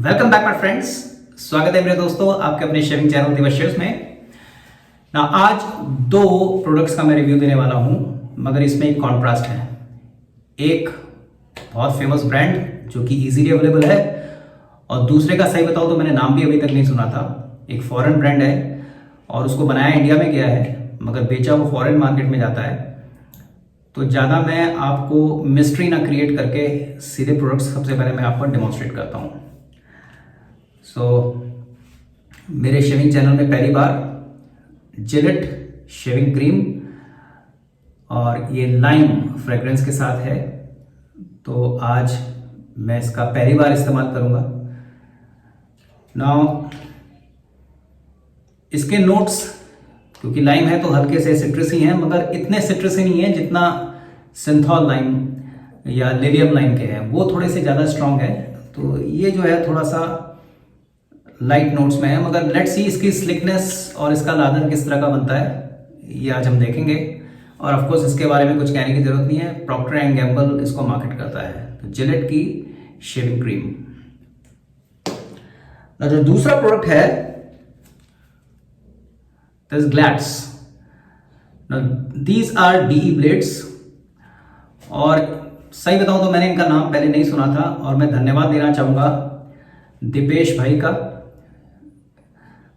Welcome back my friends. स्वागत है मेरे दोस्तों आपके अपने शेविंग चैनल दिवस में ना। आज दो प्रोडक्ट्स का मैं रिव्यू देने वाला हूं, मगर इसमें एक कॉन्ट्रास्ट है। एक बहुत फेमस ब्रांड जो कि इजीली अवेलेबल है, और दूसरे का सही बताऊं तो मैंने नाम भी अभी तक नहीं सुना था। एक फॉरेन ब्रांड है और उसको बनाया इंडिया में गया है, मगर बेचा वो फॉरेन मार्केट में जाता है। तो ज़्यादा मैं आपको मिस्ट्री ना क्रिएट करके सीधे प्रोडक्ट्स सबसे पहले मैं आपको डेमोन्स्ट्रेट करता हूँ। मेरे शेविंग चैनल में पहली बार जिलेट शेविंग क्रीम और ये लाइम फ्रेग्रेंस के साथ है, तो आज मैं इसका पहली बार इस्तेमाल करूंगा। नाउ इसके नोट्स, क्योंकि लाइम है तो हल्के से सिट्रसी हैं, मगर इतने सिट्रसी नहीं है जितना सिंथॉल लाइम या लिलियम लाइम के हैं, वो थोड़े से ज़्यादा स्ट्रॉन्ग है। तो ये जो है थोड़ा सा लाइट नोट्स में है, मगर लेट्स सी इसकी स्लिकनेस और इसका लादर किस तरह का बनता है, ये आज हम देखेंगे। और ऑफ कोर्स इसके बारे में कुछ कहने की जरूरत नहीं है, प्रॉक्टर एंड गैम्बल इसको मार्केट करता है। तो जिलेट की शेविंग क्रीम। जो दूसरा प्रोडक्ट है this Glads. These are the blades, और सही बताऊं तो मैंने इनका नाम पहले नहीं सुना था, और मैं धन्यवाद देना चाहूंगा दीपेश भाई का,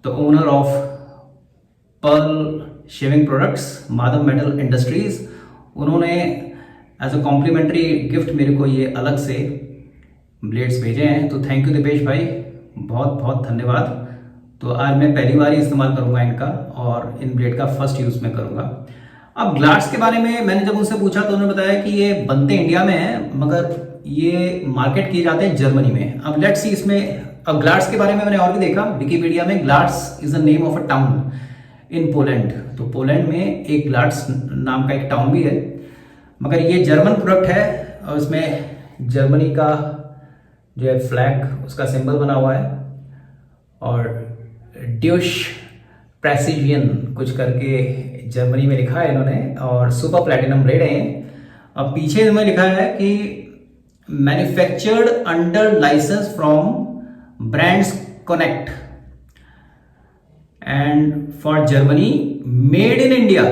the owner of pearl shaving products, Madhav metal industries. उन्होंने एज अ कॉम्प्लीमेंट्री गिफ्ट मेरे को ये अलग से ब्लेड्स भेजे हैं, तो थैंक यू दीपेश भाई, बहुत बहुत धन्यवाद। तो आज मैं पहली बार ही इस्तेमाल करूंगा इनका, और इन ब्लेड का फर्स्ट यूज में करूंगा। अब ग्लाड्स के बारे में मैंने जब उनसे पूछा तो उन्होंने बताया कि ये बनते इंडिया में हैं, मगर ये मार्केट किए जाते हैं जर्मनी में। अब लेट्स सी इसमें, अब ग्लाड्स के बारे में मैंने और भी देखा विकिपीडिया में। Glads is the name of a town in Poland. तो पोलैंड में एक ग्लाड्स नाम का एक टाउन भी है, मगर ये जर्मन प्रोडक्ट है, और इसमें जर्मनी का जो है फ्लैग, उसका सिंबल बना हुआ है, और ड्यूश प्रेसिजन कुछ करके जर्मनी में लिखा है इन्होंने, और सुपर प्लैटिनम ब्लेड है। अब पीछे इन्होंने लिखा है कि manufactured under licence from brands connect and for Germany, made in India.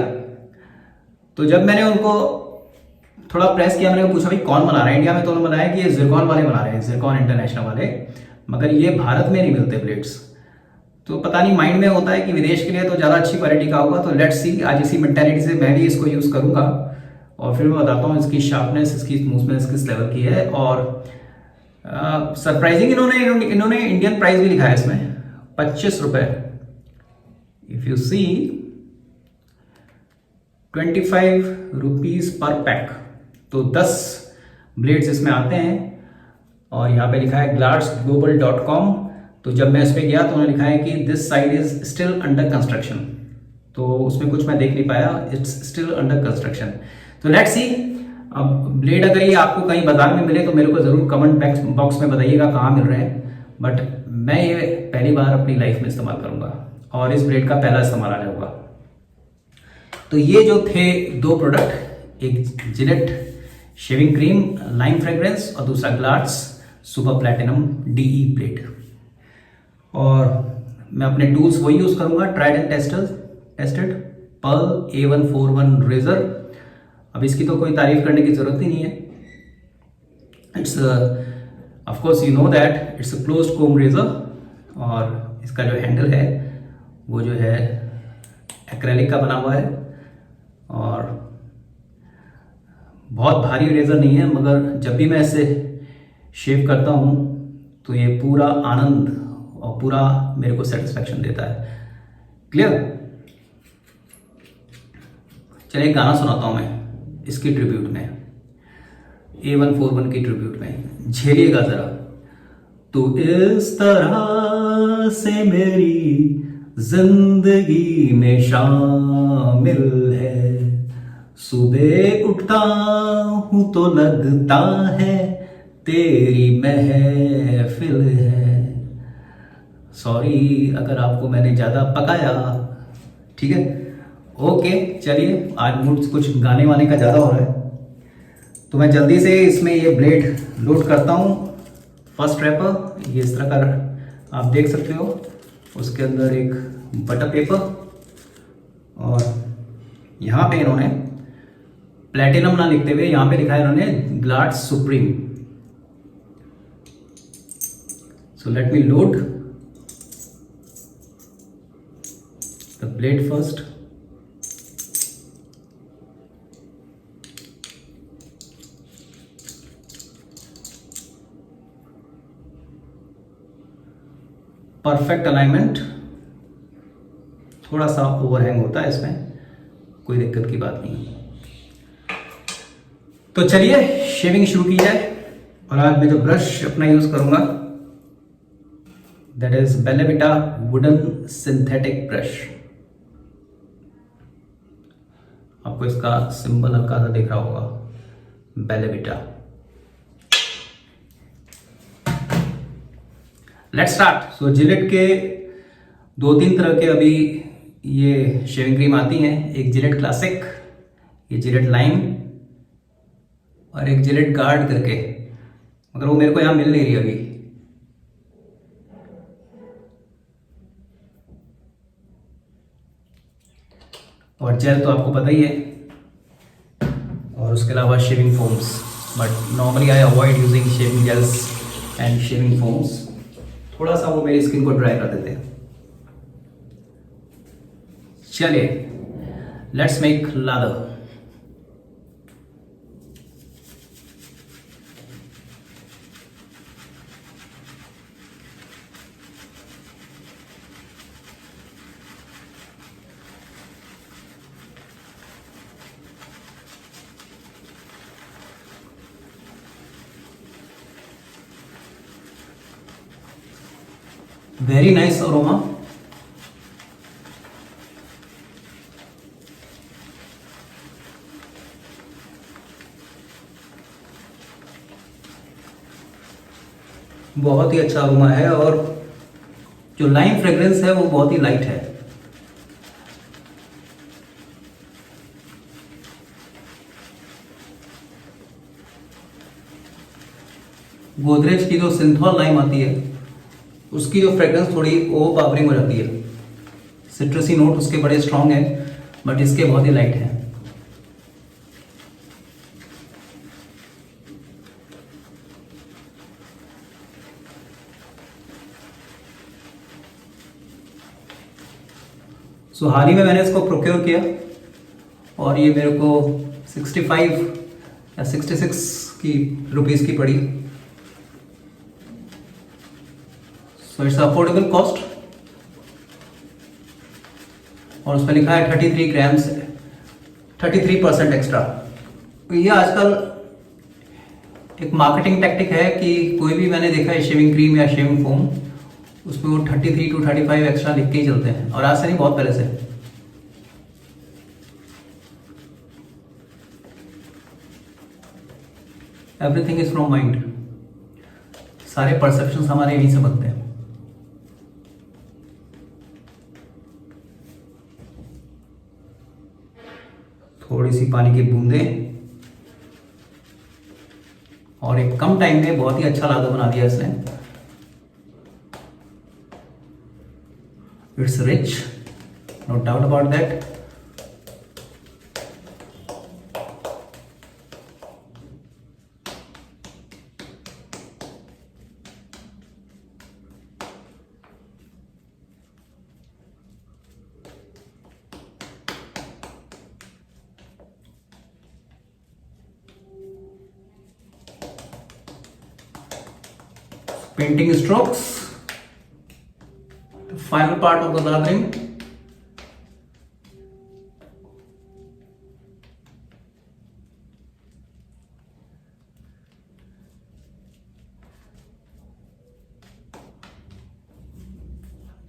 तो जब मैंने उनको थोड़ा प्रेस किया, मैंने पूछा भाई कौन बना रहा है इंडिया में, तो उन्होंने बताया कि ये जिरकॉन वाले बना रहे हैं, जिरकॉन इंटरनेशनल वाले, मगर ये भारत में नहीं मिलते ब्लेड्स। तो पता नहीं माइंड में होता है कि विदेश के लिए तो ज़्यादा अच्छी क्वालिटी का होगा। तो लेट्स सी, आज इसी मेंटालिटी से मैं भी इसको यूज़ करूंगा, और फिर मैं बताता हूँ इसकी शार्पनेस, इसकी स्मूथनेस किस लेवल की है। और सरप्राइजिंग इन्होंने इंडियन प्राइस भी लिखा है इसमें, 25 रुपए। If you see 25 rupees per pack, तो 10 ब्लेड्स इसमें आते हैं, और यहाँ पे लिखा है gladsglobal.com। तो जब मैं इस पे गया तो उन्होंने लिखा है कि this site is still under construction, तो उसमें कुछ मैं देख नहीं पाया, इट्स स्टिल अंडर कंस्ट्रक्शन। तो लेट्स सी। अब ब्लेड अगर ये आपको कहीं बाजार में मिले तो मेरे को जरूर कमेंट बॉक्स में बताइएगा कहाँ मिल रहे हैं, बट मैं ये पहली बार अपनी लाइफ में इस्तेमाल करूंगा, और इस ब्लेड का पहला इस्तेमाल आज होगा। तो ये जो थे दो प्रोडक्ट, एक Gillette shaving cream lime fragrance, और दूसरा ग्लाड्स सुपर प्लैटिनम डीई ब्लेड। और मैं अपने टूल्स वही यूज करूंगा, tried and tested Pearl A141 razor. अब इसकी तो कोई तारीफ करने की जरूरत ही नहीं है। It's of course you know that it's a closed comb razor, और इसका जो हैंडल है वो जो है एक्रेलिक का बना हुआ है, और बहुत भारी रेजर नहीं है, मगर जब भी मैं इसे शेव करता हूँ तो ये पूरा आनंद और पूरा मेरे को सेटिस्फैक्शन देता है। क्लियर? चलिए एक गाना सुनाता हूं मैं इसकी ट्रिब्यूट में, A141 की ट्रिब्यूट में, झेलिएगा जरा। तो इस तरह से मेरी जिंदगी में शामिल है, सुबह उठता हूं तो लगता है तेरी महफिल है। सॉरी अगर आपको मैंने ज़्यादा पकाया, ठीक है? ओके, चलिए आज मूड कुछ गाने वाने का ज़्यादा हो रहा है, तो मैं जल्दी से इसमें ये ब्लेड लोड करता हूँ फर्स्ट रैपर ये इस तरह का आप देख सकते हो, उसके अंदर एक बटर पेपर और यहाँ पे इन्होंने प्लेटिनम ना लिखते हुए यहाँ पे लिखा है इन्होंने Glads supreme. So let me load the blade first. Perfect alignment, थोड़ा सा ओवरहैंग होता है इसमें, कोई दिक्कत की बात नहीं। तो चलिए शेविंग शुरू की जाए। और आज मैं जो ब्रश अपना यूज करूंगा दैट इज बेले विटा वुडन सिंथेटिक ब्रश। आपको इसका सिंबल हल्का सा दिख रहा होगा, Bella Vita. Let's start. So Gillette के 2-3 तरह के अभी ये शेविंग क्रीम आती हैं, एक जिलेट क्लासिक, ये जिलेट लाइम और एक जिलेट गार्ड करके, मगर वो मेरे को यहां मिल नहीं रही अभी। और जेल तो आपको पता ही है, और उसके अलावा shaving foams, but normally I avoid using shaving gels and shaving foams, थोड़ा सा वो मेरी स्किन को ड्राई कर देते हैं। चलिए let's make lather. Very nice aroma. बहुत ही अच्छा अरोमा है, और जो लाइम फ्रेग्रेंस है वो बहुत ही लाइट है। गोदरेज की जो सिंथॉल लाइम आती है उसकी जो फ्रेग्रेंस थोड़ी ओवर पावरिंग हो जाती है, सिट्रसी नोट उसके बड़े स्ट्रांग है, बट इसके बहुत ही लाइट है। सो हाल ही में मैंने इसको प्रोक्योर किया और ये मेरे को 65 या 66 की रुपीस की पड़ी। सो इट्स अफोर्डेबल कॉस्ट, और उसमें लिखा है 33 ग्राम्स 33% एक्स्ट्रा। ये आजकल एक मार्केटिंग टैक्टिक है कि कोई भी मैंने देखा है शेविंग क्रीम या शेविंग फोम, उसमें वो 33 to 35 एक्स्ट्रा लिख के ही चलते हैं, और आज से नहीं बहुत पहले से। एवरीथिंग इज फ्रॉम माइंड, सारे परसेप्शन हमारे यहीं से बनते हैं। थोड़ी सी पानी की बूंदें, और एक कम टाइम में बहुत ही अच्छा लादर बना दिया इसने। It's rich, no doubt about that. Painting strokes, the final part of the lathering.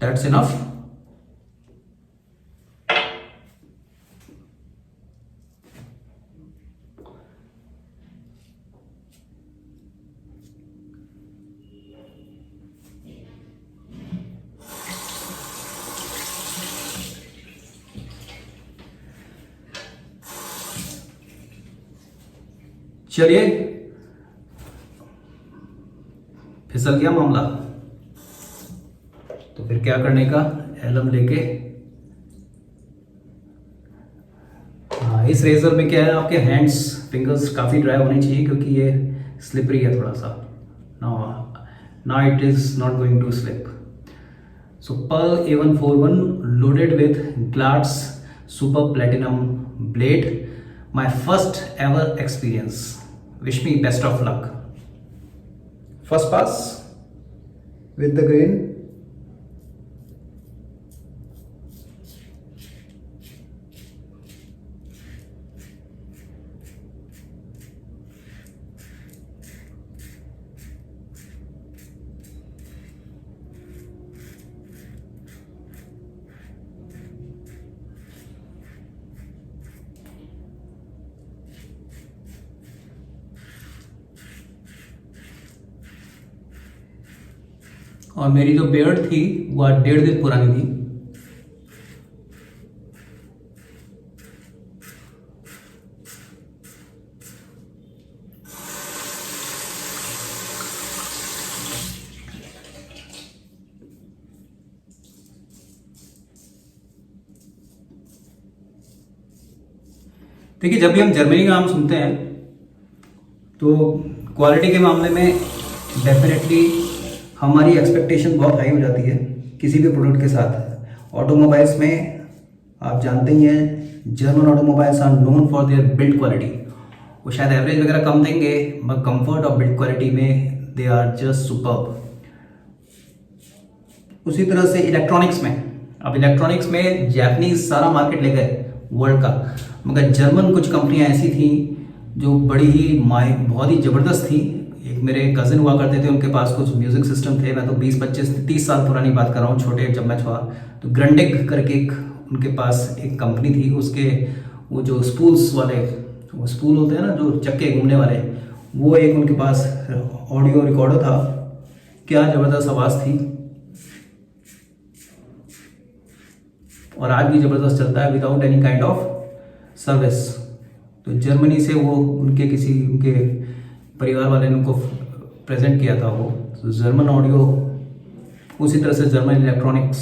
That's enough. चलिए फिसल गया मामला, तो फिर क्या करने का, एलम लेके। हाँ, इस रेजर में क्या है, आपके हैंड्स फिंगर्स काफ़ी ड्राई होने चाहिए क्योंकि ये स्लिपरी है थोड़ा सा। now it is not going to slip. So Pearl A141 loaded with Glad's Super Platinum blade. My first ever experience. Wish me best of luck. First pass with the grain. और मेरी जो beard थी वह 1.5 दिन पुरानी थी। देखिए, जब भी हम जर्मनी का नाम सुनते हैं तो क्वालिटी के मामले में डेफिनेटली हमारी एक्सपेक्टेशन बहुत हाई हो जाती है किसी भी प्रोडक्ट के साथ। ऑटोमोबाइल्स में आप जानते ही हैं, German automobiles are known for their build quality. वो शायद एवरेज वगैरह कम देंगे, मगर कंफर्ट और बिल्ड क्वालिटी में दे आर जस्ट सुपर्ब। उसी तरह से इलेक्ट्रॉनिक्स में, अब इलेक्ट्रॉनिक्स में जापानीज सारा मार्केट ले गए वर्ल्ड का, मगर जर्मन कुछ कंपनियां ऐसी थी जो बड़ी ही बहुत ही ज़बरदस्त थी। एक मेरे कज़न हुआ करते थे, उनके पास कुछ म्यूज़िक सिस्टम थे। मैं तो 20-25-30 साल पुरानी बात कर रहा हूँ, छोटे जब मैं था। तो ग्रंडिक करके एक उनके पास एक कंपनी थी, उसके वो जो स्पूल्स वाले, वो स्पूल होते हैं ना जो चक्के घूमने वाले, वो एक उनके पास ऑडियो रिकॉर्डर था। क्या ज़बरदस्त आवाज़ थी, और आज भी ज़बरदस्त चलता है without any kind of service. तो जर्मनी से वो उनके परिवार वाले ने उनको प्रेजेंट किया था वो, तो जर्मन ऑडियो, उसी तरह से जर्मन इलेक्ट्रॉनिक्स।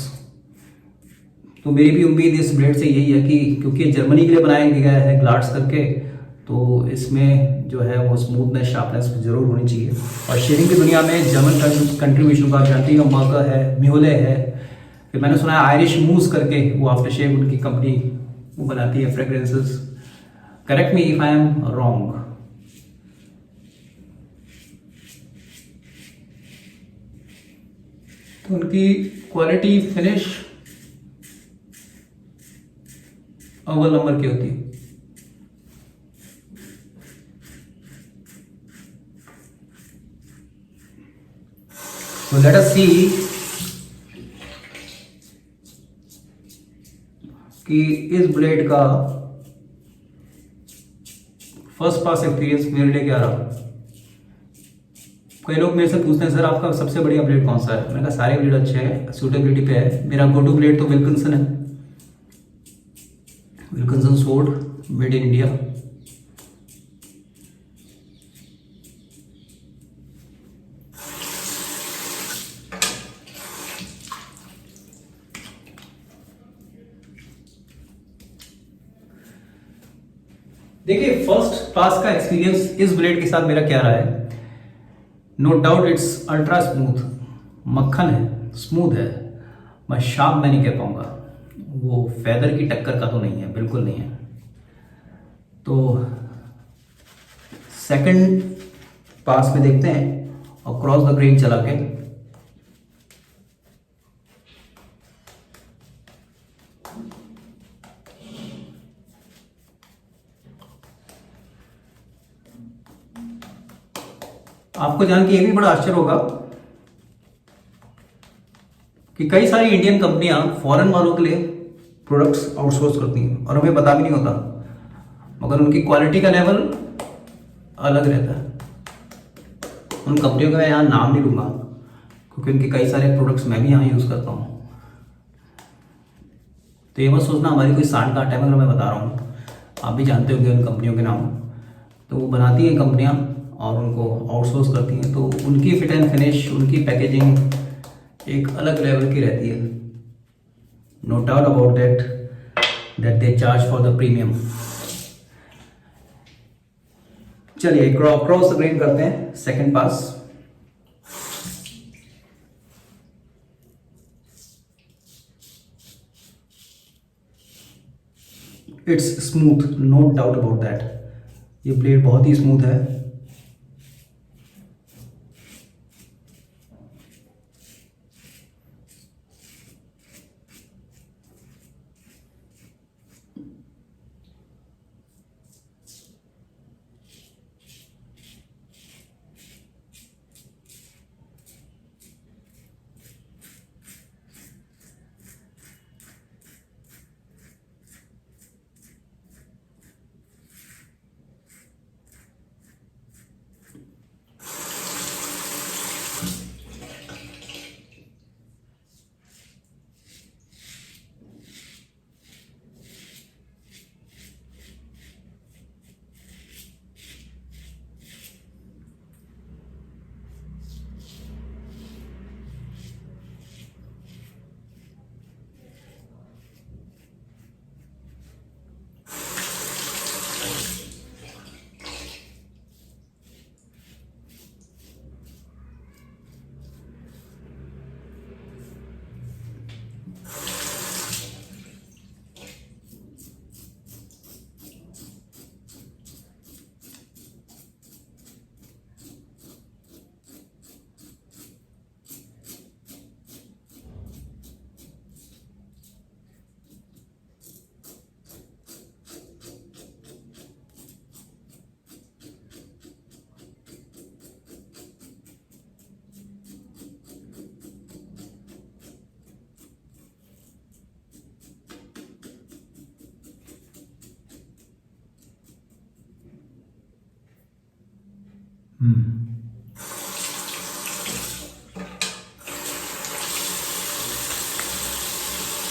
तो मेरी भी उम्मीद इस ब्लेड से यही है कि क्योंकि जर्मनी के लिए बनाया गया है ग्लाड्स करके, तो इसमें जो है वो स्मूथनेस, शार्पनेस जरूर होनी चाहिए। और शेयरिंग की दुनिया में जर्मन कंट्रीब्यूशन को आप जानती हैं, मर्कर है, म्यूले है, फिर मैंने सुना है आयरिश मूज करके वो आफ्टर शेव उनकी कंपनी वो बनाती है fragrances. Correct me if I am wrong. तो उनकी क्वालिटी फिनिश अव्वल नंबर की होती है। तो लेट अस सी कि इस ब्लेड का फर्स्ट पास एक्सपीरियंस मेरे लिए क्या रहा। कई लोग मेरे से पूछते हैं, सर आपका सबसे बढ़िया ब्लेड कौन सा है? मैंने कहा सारे ब्लेड अच्छे हैं, सूटेबिलिटी पे है। मेरा गो टू ब्लेड तो विल्किंसन है, Wilkinson sword, made in India. देखिए, फर्स्ट पास का एक्सपीरियंस इस ब्लेड के साथ मेरा क्या रहा है। No doubt it's ultra smooth, मक्खन है, स्मूथ है, मैं शार्प मैं नहीं कह पाऊंगा, वो फेदर की टक्कर का तो नहीं है, बिल्कुल नहीं है। तो सेकंड पास में देखते हैं और क्रॉस द ग्रेन चला के आपको जान के ये भी बड़ा आश्चर्य होगा कि कई सारी इंडियन कंपनियां फॉरेन वालों के लिए प्रोडक्ट्स आउटसोर्स करती हैं और हमें पता भी नहीं होता, मगर उनकी क्वालिटी का लेवल अलग रहता है। उन कंपनियों का मैं यहाँ नाम नहीं लूँगा क्योंकि उनके कई सारे प्रोडक्ट्स मैं भी यहाँ यूज़ करता हूँ। तो ये मत सोचना हमारी कोई सांड काट है, मगर मैं बता रहा हूँ, आप भी जानते होंगे उन कंपनियों के नाम। तो वो बनाती हैं कंपनियाँ और उनको आउटसोर्स करती हैं, तो उनकी फिट एंड फिनिश, उनकी पैकेजिंग एक अलग लेवल की रहती है. No doubt about that they charge for the premium. चलिए क्रॉस द ग्रेन करते हैं second pass. It's smooth, no doubt about that. ये ब्लेड बहुत ही स्मूथ है.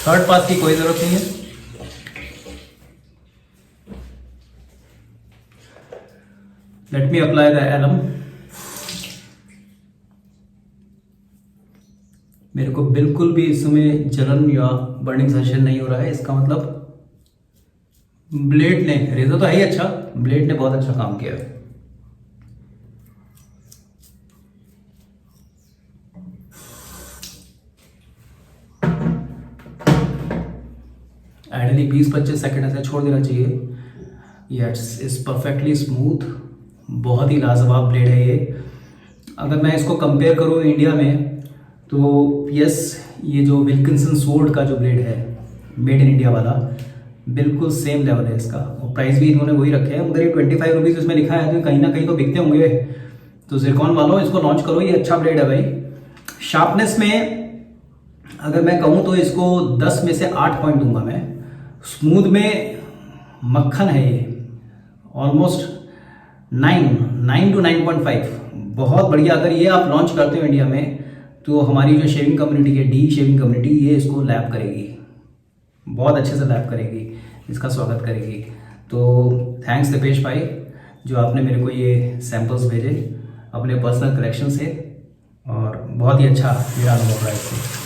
थर्ड पास की कोई जरूरत नहीं है. Let me apply the alum. मेरे को बिल्कुल भी इसमें जलन या बर्निंग सेंसेशन नहीं हो रहा है. इसका मतलब ब्लेड ने, रेजर तो है ही अच्छा, ब्लेड ने बहुत अच्छा काम किया है. आइडियली 20-25 सेकेंड ऐसे छोड़ देना चाहिए. Yes, is perfectly smooth. बहुत ही लाजवाब ब्लेड है ये. अगर मैं इसको कंपेयर करूँ इंडिया में, तो यस, ये जो विल्किंसन स्वॉर्ड का जो ब्लेड है मेड इन इंडिया वाला, बिल्कुल सेम लेवल है इसका. और प्राइस भी इन्होंने वही रखे हैं. मगर ये 25 रुपीज़ इसमें लिखा है, तो कहीं ना कहीं तो बिकते होंगे. तो ज़िरकॉन वालों, इसको लॉन्च करो. ये अच्छा ब्लेड है भाई. शार्पनेस में अगर मैं कहूँ तो इसको 10 में से 8 पॉइंट दूंगा मैं. स्मूथ में मक्खन है ये. Almost 9 to 9.5. बहुत बढ़िया. अगर ये आप लॉन्च करते हो इंडिया में, तो हमारी जो शेविंग कम्युनिटी है, डी शेविंग कम्युनिटी, ये इसको लैप करेगी, बहुत अच्छे से लैप करेगी, इसका स्वागत करेगी. तो थैंक्स दिपेश भाई, जो आपने मेरे को ये सैम्पल्स भेजे अपने पर्सनल कलेक्शन से, और बहुत ही अच्छा मेरा अनुभव रहा इससे.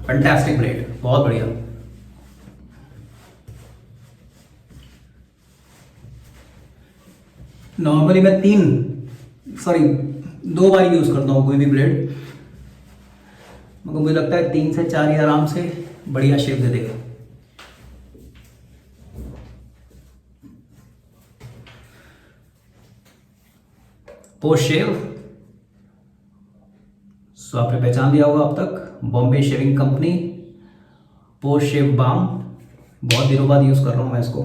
फैंटास्टिक ब्लेड, बहुत बढ़िया. नॉर्मली मैं 2 बार यूज करता हूँ कोई भी ब्लेड, मगर मुझे लगता है 3 से 4 ही आराम से बढ़िया शेप दे देगा. पोस्ट शेव, सो आपने पहचान लिया होगा अब तक, बॉम्बे शेविंग कंपनी पोस्ट शेव बाम. बहुत दिनों बाद यूज कर रहा हूं मैं इसको.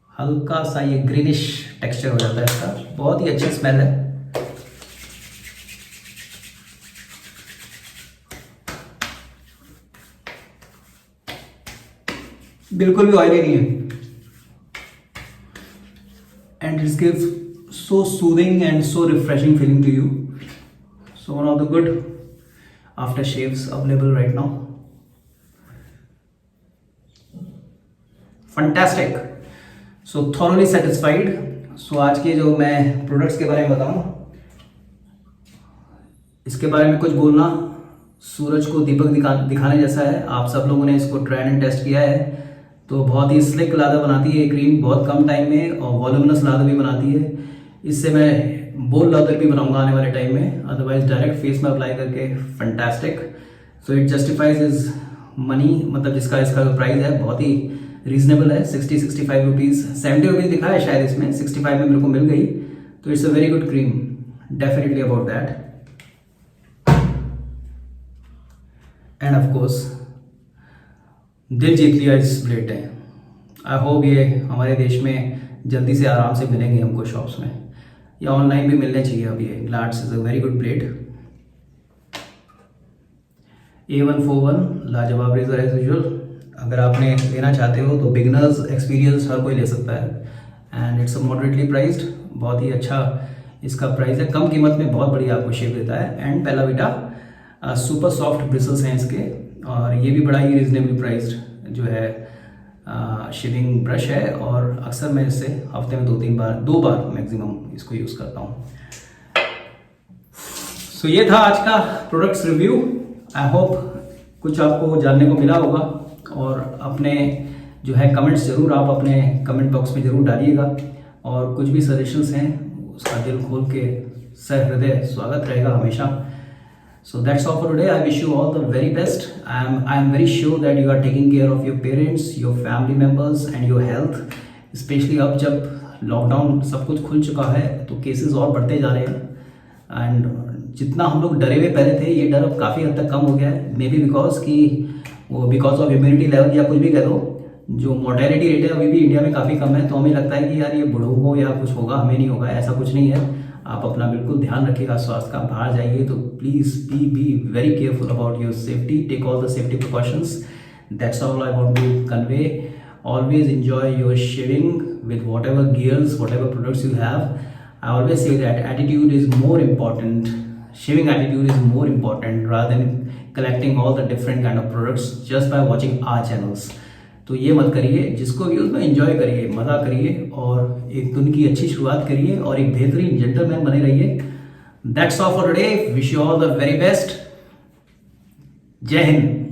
हल्का सा ये ग्रीनिश टेक्सचर हो जाता है इसका. बहुत ही अच्छी स्मेल है. बिल्कुल भी ऑयली नहीं है. And it gives so soothing and so refreshing feeling to you. So one of the good after shaves available right now. Fantastic. So thoroughly satisfied. So आज के जो मैं प्रोडक्ट्स के बारे में बताऊं, इसके बारे में कुछ बोलना सूरज को दीपक दिखाने जैसा है। आप सब लोगों ने इसको ट्राई एंड टेस्ट किया है, तो बहुत ही स्लिक लादर बनाती है ये क्रीम, बहुत कम टाइम में, और वॉल्यूमिनस लादर भी बनाती है। इससे मैं बोल लादर भी बनाऊंगा आने वाले टाइम में, अदरवाइज डायरेक्ट फेस में अप्लाई करके fantastic. So it justifies is money, मतलब जिसका इसका जो प्राइस है बहुत ही रीजनेबल है, 60-65 रुपीज़, 70 रुपीज़ दिखा है शायद, इसमें 65 में मेरे को मिल गई। तो it's a very good cream, definitely about that. End of course दिल जीत लिया इस ब्लेड ने। आई होप ये हमारे देश में जल्दी से आराम से मिलेंगे हमको शॉप्स में, या ऑनलाइन भी मिलने चाहिए। अब ये Glads is a very good blade. A141 लाजवाब रेजर एज यूजुअल। अगर आपने लेना चाहते हो तो बिगनर्स एक्सपीरियंस हर कोई ले सकता है, and it's a moderately priced. बहुत ही अच्छा इसका प्राइस है, कम कीमत में बहुत बढ़िया आपको शेप देता है। एंड पेला विटा सुपर सॉफ्ट ब्रिसल्स हैं इसके, और ये भी बड़ा ही रीजनेबली प्राइस्ड जो है शेविंग ब्रश है। और अक्सर मैं इससे हफ्ते में 2 बार मैक्सिमम इसको यूज़ करता हूँ। सो ये था आज का प्रोडक्ट्स रिव्यू। आई होप कुछ आपको जानने को मिला होगा, और अपने जो है कमेंट्स ज़रूर आप अपने कमेंट बॉक्स में ज़रूर डालिएगा, और कुछ भी सजेशंस हैं उसका दिल खोल के सहृदय स्वागत रहेगा हमेशा। So that's all for today. I wish you all the very best. I am very sure that you are taking care of your parents, your family members and your health. Especially अब जब lockdown सब कुछ खुल चुका है तो cases और बढ़ते जा रहे हैं, एंड जितना हम लोग डरे हुए पहले थे, ये डर अब काफ़ी हद तक कम हो गया है। May be because of immunity level या कुछ भी कह दो, जो मोर्टेलिटी रेट है अभी भी इंडिया में काफ़ी कम है। तो हमें लगता है कि यार ये बूढ़ों को या कुछ होगा, हमें नहीं होगा। ऐसा कुछ नहीं है। आप अपना बिल्कुल ध्यान रखिएगा स्वास्थ्य का। बाहर जाइए तो please be very careful about your safety, take all the safety precautions. That's all I want to convey. Always enjoy your shaving with whatever gears, whatever products you have. I always say that attitude is more important. Shaving attitude is more important rather than collecting all the different kind of products just by watching our channels. तो ये मत करिए। जिसको भी उसमें enjoy करिए, मज़ा करिए, और एक दिन की अच्छी शुरुआत करिए, और एक बेहतरीन जेंटलमैन बने रहिए। That's all for today. Wish you all the very best. जय हिंद।